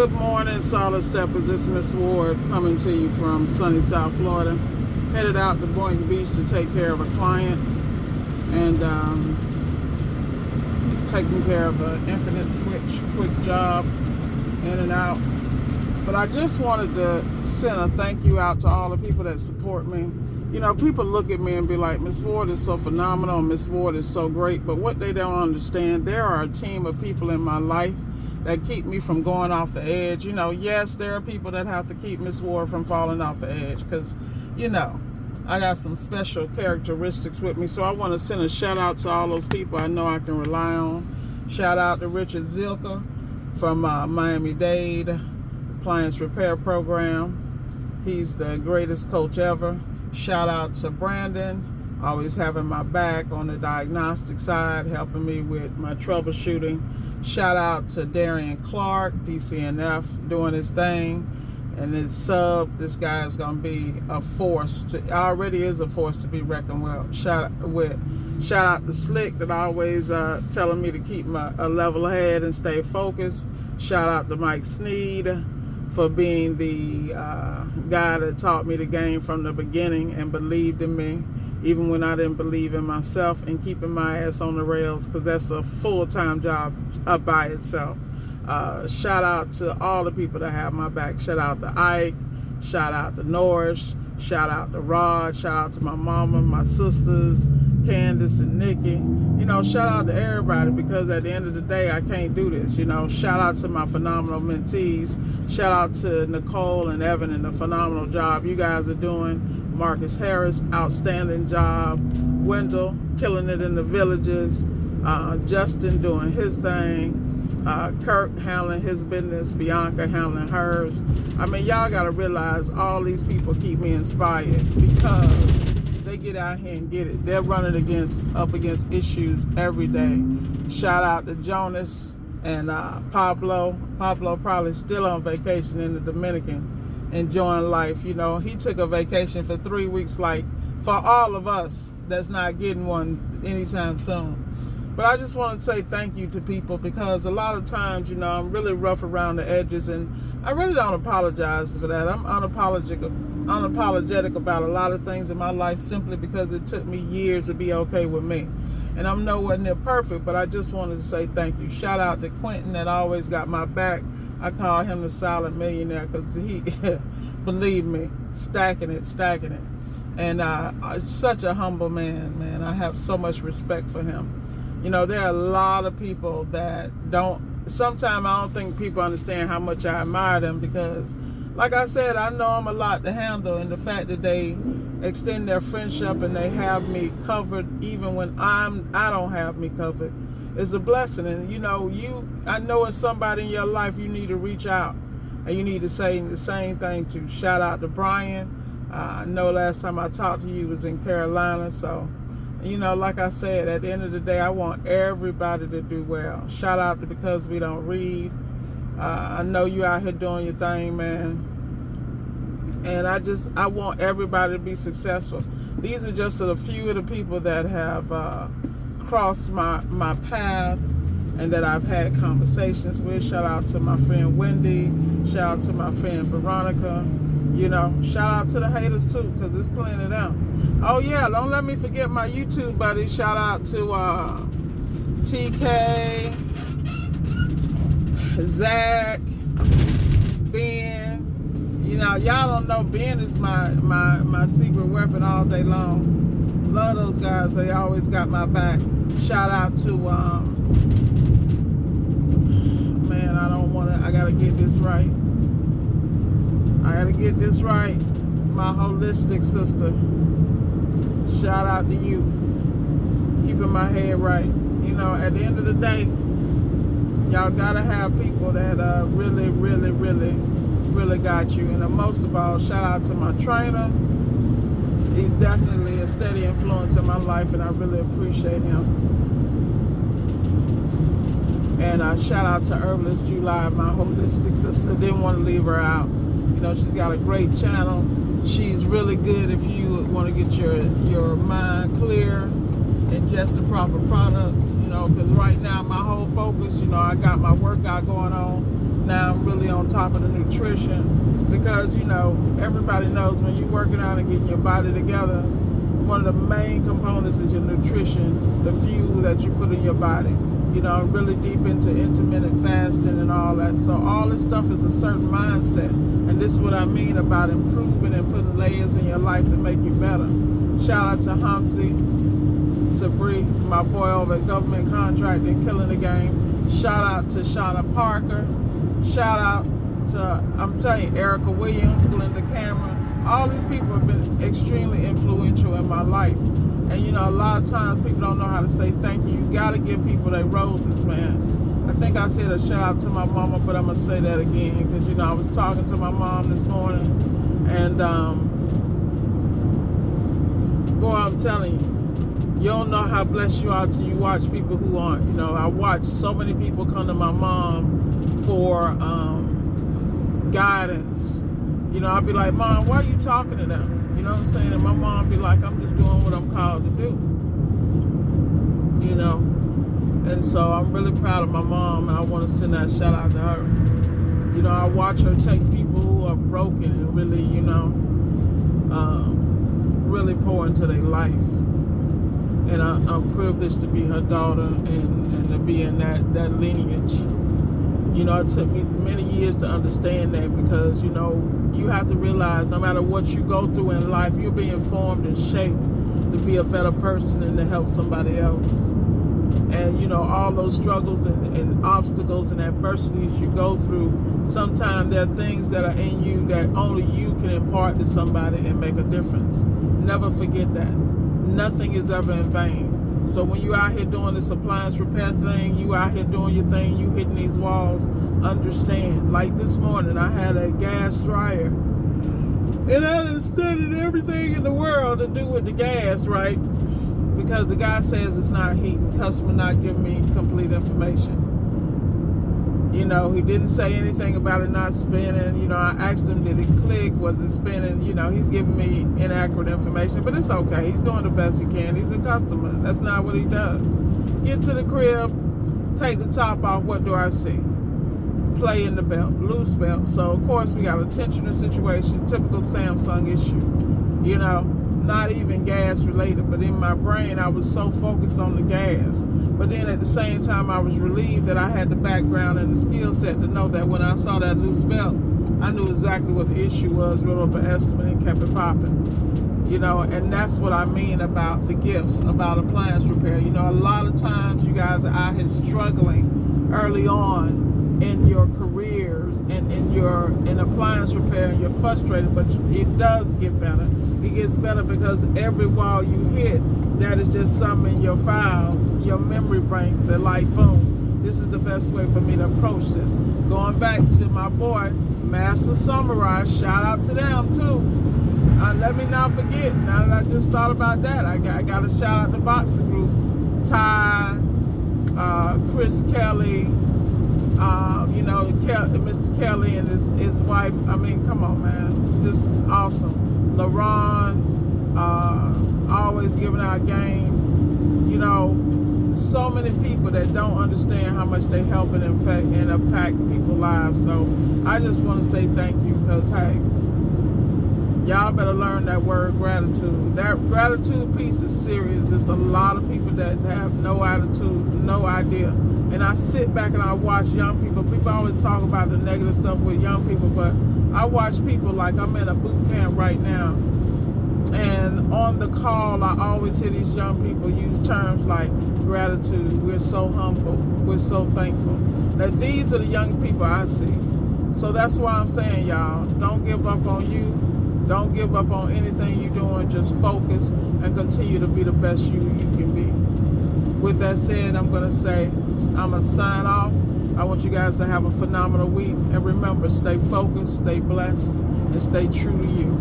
Good morning, Solid Steppers. It's Miss Ward coming to you from sunny South Florida. Headed out to Boynton Beach to take care of a client and taking care of an infinite switch, quick job, in and out. But I just wanted to send a thank you out to all the people that support me. You know, people look at me and be like, Miss Ward is so phenomenal, Miss Ward is so great. But what they don't understand, there are a team of people in my life that keep me from going off the edge. You know, yes, there are people that have to keep Miss Ward from falling off the edge because, you know, I got some special characteristics with me. So I want to send a shout out to all those people I know I can rely on. Shout out to Richard Zilka from Miami-Dade Appliance Repair Program. He's the greatest coach ever. Shout out to Brandon, always having my back on the diagnostic side, helping me with my troubleshooting. Shout out to Darian Clark, DCNF, doing his thing. And his sub, this guy is going to be a force. Already is a force to be reckoned with. Shout out to Slick, that always telling me to keep a level head and stay focused. Shout out to Mike Sneed for being the guy that taught me the game from the beginning and believed in me, even when I didn't believe in myself, and keeping my ass on the rails, because that's a full-time job up by itself. Shout out to all the people that have my back. Shout out to Ike. Shout out to Norris. Shout out to Rod. Shout out to my mama, my sisters, Candace and Nikki. You know, shout out to everybody, because at the end of the day, I can't do this. You know, shout out to my phenomenal mentees. Shout out to Nicole and Evan and the phenomenal job you guys are doing. Marcus Harris, outstanding job. Wendell, killing it in the villages. Justin doing his thing. Kirk handling his business, Bianca handling hers. I mean, y'all got to realize all these people keep me inspired because they get out here and get it. They're running up against issues every day. Shout out to Jonas and Pablo. Pablo probably still on vacation in the Dominican, enjoying life. You know, he took a vacation for 3 weeks, like for all of us that's not getting one anytime soon. But I just want to say thank you to people, because a lot of times, you know, I'm really rough around the edges, and I really don't apologize for that. I'm unapologetic about a lot of things in my life, simply because it took me years to be okay with me. And I'm nowhere near perfect, but I just wanted to say thank you. Shout out to Quentin, that always got my back. I call him the silent millionaire, because he, believe me, stacking it. And such a humble man. I have so much respect for him. You know, there are a lot of people that sometimes I don't think people understand how much I admire them, because, like I said, I know I'm a lot to handle, and the fact that they extend their friendship and they have me covered even when I don't have me covered is a blessing. And, you know, I know it's somebody in your life you need to reach out and you need to say the same thing to. Shout out to Brian. I know last time I talked to you was in Carolina, so... You know, like I said, at the end of the day, I want everybody to do well. Shout out to Because We Don't Read. I know you out here doing your thing, man. And I want everybody to be successful. These are just a few of the people that have crossed my path and that I've had conversations with. Shout out to my friend Wendy. Shout out to my friend Veronica. You know, shout out to the haters too, because there's plenty of them. Oh yeah, don't let me forget my YouTube buddies. Shout out to TK, Zach, Ben. You know, y'all don't know, Ben is my secret weapon all day long. Love those guys. They always got my back. Shout out to man, I gotta get this right. My holistic sister. Shout out to you. Keeping my head right. You know, at the end of the day, y'all gotta have people that really got you. And most of all, shout out to my trainer. He's definitely a steady influence in my life, and I really appreciate him. And shout out to Herbalist July, my holistic sister. Didn't want to leave her out. You know, she's got a great channel. She's really good if you want to get your mind clear ingest the proper products, you know, because right now my whole focus, you know, I got my workout going on, Now I'm really on top of the nutrition, because you know, everybody knows when you're working out and getting your body together, one of the main components is your nutrition, the fuel that you put in your body. You know, I'm really deep into intermittent fasting and all that. So all this stuff is a certain mindset. And this is what I mean about improving and putting layers in your life to make you better. Shout out to Hamsi Sabri, my boy over at Government Contracting, killing the game. Shout out to Shauna Parker. Shout out to, I'm telling you, Erica Williams, Glenda Cameron. All these people have been extremely influential in my life. And you know, a lot of times people don't know how to say thank you. You gotta give people their roses, man. I think I said a shout out to my mama, but I'm gonna say that again, because you know, I was talking to my mom this morning, and boy, I'm telling you, you don't know how blessed you are till you watch people who aren't. You know, I watch so many people come to my mom for guidance. You know, I'll be like, Mom, why are you talking to them? You know what I'm saying? And my mom be like, I'm just doing what I'm called to do. You know? And so I'm really proud of my mom, and I want to send that shout out to her. You know, I watch her take people who are broken and really, you know, really pour into their life. And I'm privileged to be her daughter and to be in that lineage. You know, it took me many years to understand that, because, you know, you have to realize no matter what you go through in life, you're being formed and shaped to be a better person and to help somebody else. And, you know, all those struggles and obstacles and adversities you go through, sometimes there are things that are in you that only you can impart to somebody and make a difference. Never forget that. Nothing is ever in vain. So when you out here doing this appliance repair thing, you out here doing your thing, you hitting these walls, understand. Like this morning, I had a gas dryer, and I done studied everything in the world to do with the gas, right? Because the guy says it's not heating. Customer not giving me complete information. You know, he didn't say anything about it not spinning. You know, I asked him, did it click? Was it spinning? You know, he's giving me inaccurate information, but it's okay. He's doing the best he can. He's a customer. That's not what he does. Get to the crib, take the top off. What do I see? Play in the belt, loose belt. So, of course, we got a tensioner situation, typical Samsung issue. You know, not even gas related, but in my brain, I was so focused on the gas. But then at the same time, I was relieved that I had the background and the skill set to know that when I saw that loose belt, I knew exactly what the issue was, wrote up an estimate and kept it popping. You know, and that's what I mean about the gifts, about appliance repair. You know, a lot of times you guys are out here struggling early on in your careers and in appliance repair, and you're frustrated, but it does get better. It gets better because every wall you hit, that is just something in your files, your memory bank, the like, boom, this is the best way for me to approach this. Going back to my boy, Master Samurai, shout out to them too. Let me not forget, now that I just thought about that, I got to shout out the Boxer Group, Ty, Chris Kelly, you know, Mr. Kelly and his wife. I mean, come on, man, just awesome. LaRon, always giving out game. You know, so many people that don't understand how much they help and impact people's lives. So I just want to say thank you, because hey, y'all better learn that word gratitude. That gratitude piece is serious. It's a lot of people that have no attitude, no idea. And I sit back and I watch young people. People always talk about the negative stuff with young people, but I watch people, like I'm in a boot camp right now. And on the call, I always hear these young people use terms like gratitude. We're so humble. We're so thankful. Now, these are the young people I see. So that's why I'm saying, y'all, don't give up on you. Don't give up on anything you're doing. Just focus and continue to be the best you can be. With that said, I'm going to sign off. I want you guys to have a phenomenal week. And remember, stay focused, stay blessed, and stay true to you.